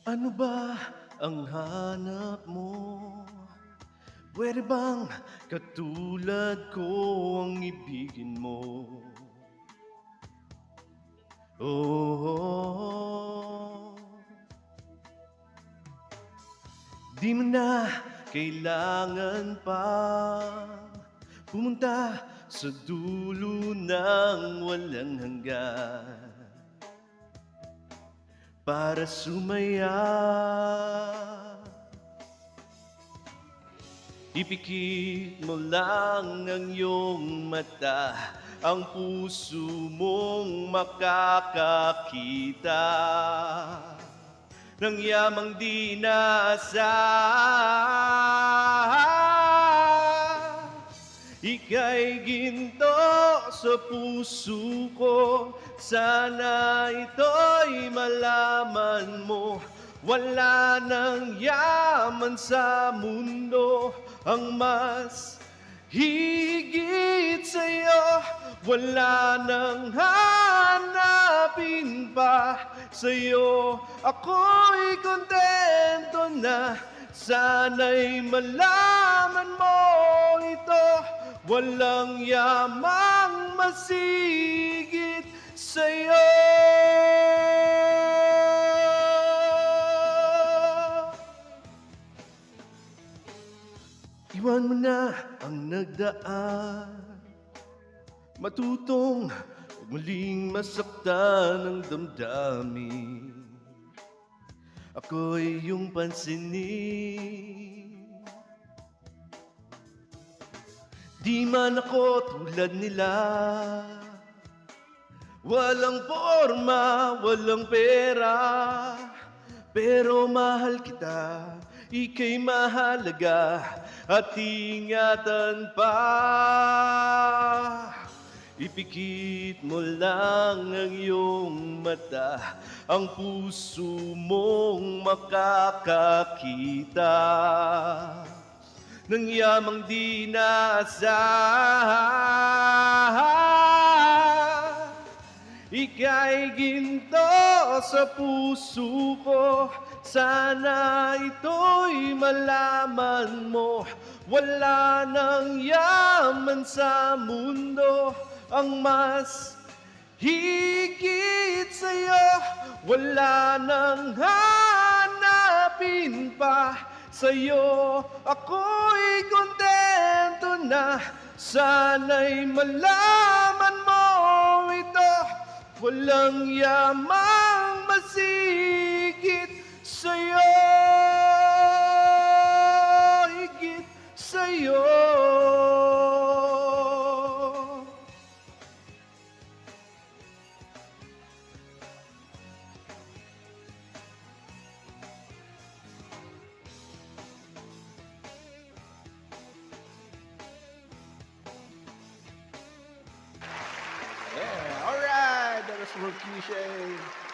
Ano ba ang hanap mo? Puwede bang katulad ko ang ibigin mo? Oh, di mo na kailangan pa pumunta sa dulo ng walang hanggan para sumaya. Ipikit mo lang ang iyong mata, ang puso mong makakakita ng yamang di inaasahan. Ika'y ginto sa puso ko, sana ito'y malaman mo. Wala nang yaman sa mundo ang mas higit sa'yo. Wala nang hanapin pa sa'yo. Ako'y kontento na, sana'y malaman mo ito. Walang yamang masigit sa'yo. Iwan mo na ang nagdaan, matutong huwag muling masaktan ang damdamin. Ako'y iyong pansinin. Di man ako tulad nila, walang forma, walang pera, pero mahal kita, ika'y mahalaga at ingatan pa. Ipikit mo lang ang iyong mata, ang puso mong makakakita ng yamang di inaasahan. Ika'y ginto sa puso ko, sana ito'y malaman mo. Wala nang yaman sa mundo ang mas higit sa'yo. Wala nang hanapin pa sa'yo. Ako'y kontento na, sana'y malaman mo ito. Walang yamang masigit sa'yo, higit sa'yo. Yeah, all right. That was Mercutius.